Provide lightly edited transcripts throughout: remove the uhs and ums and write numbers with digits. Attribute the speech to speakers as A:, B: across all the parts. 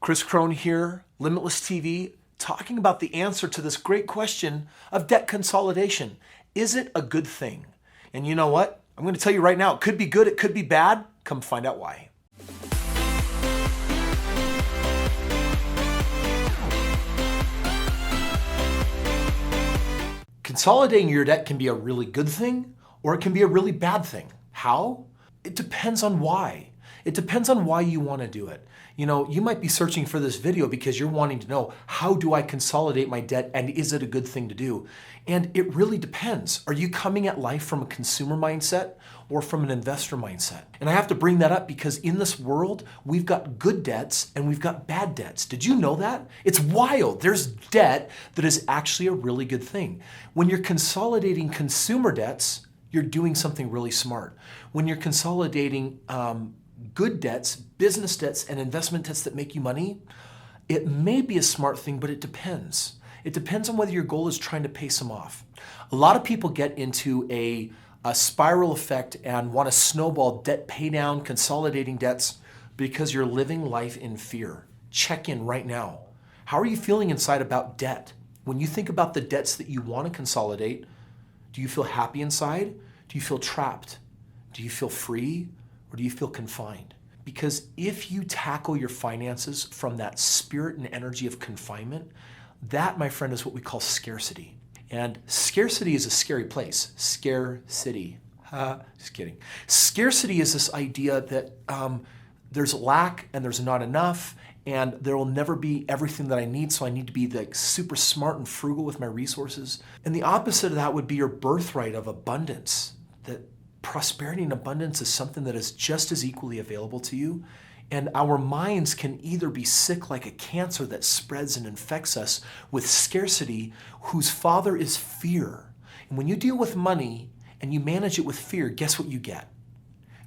A: Chris Crone here, Limitless TV, talking about the answer to this great question of debt consolidation. Is it a good thing? And you know what? I'm going to tell you right now, it could be good, it could be bad. Come find out why. Consolidating your debt can be a really good thing, or it can be a really bad thing. How? It depends on why. It depends on why you want to do it. You know, you might be searching for this video because you're wanting to know, how do I consolidate my debt and is it a good thing to do? And it really depends. Are you coming at life from a consumer mindset or from an investor mindset? And I have to bring that up because in this world, we've got good debts and we've got bad debts. Did you know that? It's wild. There's debt that is actually a really good thing. When you're consolidating consumer debts, you're doing something really smart. When you're consolidating good debts, business debts, and investment debts that make you money, it may be a smart thing, but it depends. It depends on whether your goal is trying to pay some off. A lot of people get into a spiral effect and want to snowball debt pay down, consolidating debts, because you're living life in fear. Check in right now. How are you feeling inside about debt? When you think about the debts that you want to consolidate, do you feel happy inside? Do you feel trapped? Do you feel free? Or do you feel confined? Because if you tackle your finances from that spirit and energy of confinement, that, my friend, is what we call scarcity. And scarcity is a scary place. Scarcity. Just kidding. Scarcity is this idea that there's lack and there's not enough, and there will never be everything that I need, so I need to be like super smart and frugal with my resources. And the opposite of that would be your birthright of abundance, that prosperity and abundance is something that is just as equally available to you. And our minds can either be sick like a cancer that spreads and infects us with scarcity, whose father is fear. And when you deal with money and you manage it with fear, guess what you get?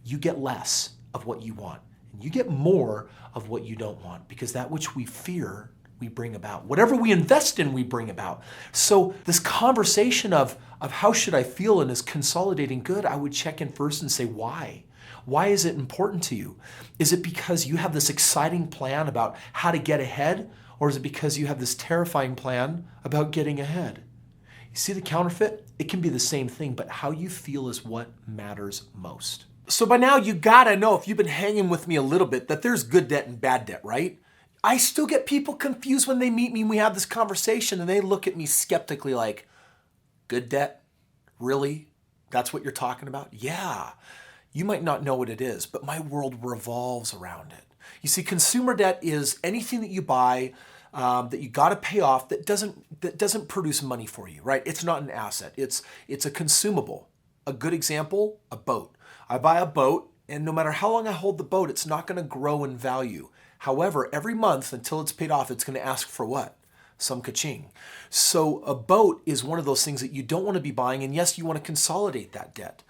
A: You get less of what you want. And you get more of what you don't want, because that which we fear, we bring about. Whatever we invest in, we bring about. So this conversation of how should I feel and is consolidating good, I would check in first and say, why? Why is it important to you? Is it because you have this exciting plan about how to get ahead? Or is it because you have this terrifying plan about getting ahead? You see the counterfeit? It can be the same thing, but how you feel is what matters most. So by now you gotta know, if you've been hanging with me a little bit, that there's good debt and bad debt, right? I still get people confused when they meet me and we have this conversation and they look at me skeptically like, good debt? Really? That's what you're talking about? Yeah. You might not know what it is, but my world revolves around it. You see, consumer debt is anything that you buy that you got to pay off that doesn't produce money for you, right? It's not an asset. It's a consumable. A good example, a boat. I buy a boat, and no matter how long I hold the boat, it's not going to grow in value. However, every month until it's paid off, it's going to ask for what? Some ka-ching. So a boat is one of those things that you don't want to be buying, and yes, you want to consolidate that debt.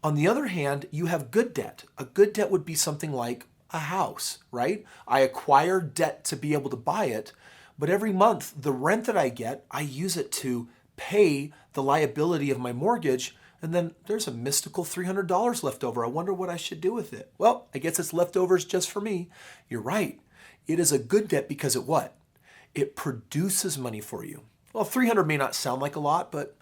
A: On the other hand, you have good debt. A good debt would be something like a house, right? I acquire debt to be able to buy it, but every month, the rent that I get, I use it to pay the liability of my mortgage, and then there's a mystical $300 left over. I wonder what I should do with it. Well, I guess it's leftovers just for me. You're right. It is a good debt because it what? It produces money for you. Well, 300 may not sound like a lot, but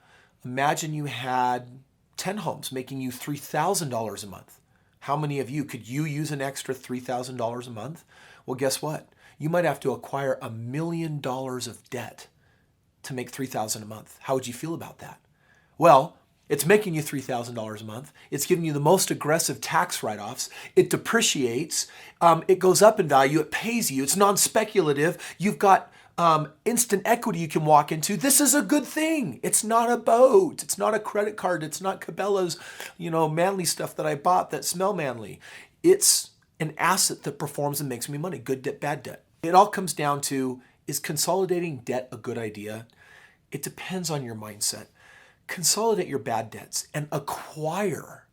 A: imagine you had 10 homes making you $3,000 a month. How many of you could you use an extra $3,000 a month? Well, guess what? You might have to acquire $1 million of debt to make $3,000 a month. How would you feel about that? Well, it's making you $3,000 a month. It's giving you the most aggressive tax write-offs. It depreciates. It goes up in value. It pays you. It's non-speculative. You've got instant equity you can walk into. This is a good thing. It's not a boat. It's not a credit card. It's not Cabela's, manly stuff that I bought that smell manly. It's an asset that performs and makes me money. Good debt, bad debt. It all comes down to, is consolidating debt a good idea? It depends on your mindset. Consolidate your bad debts and acquire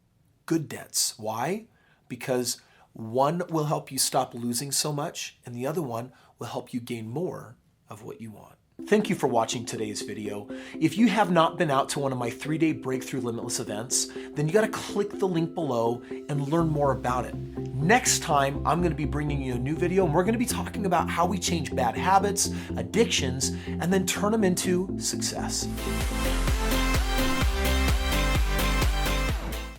A: good debts. Why? Because one will help you stop losing so much, and the other one will help you gain more of what you want. Thank you for watching today's video. If you have not been out to one of my 3-day Breakthrough Limitless events, then you gotta click the link below and learn more about it. Next time, I'm gonna be bringing you a new video and we're gonna be talking about how we change bad habits, addictions, and then turn them into success.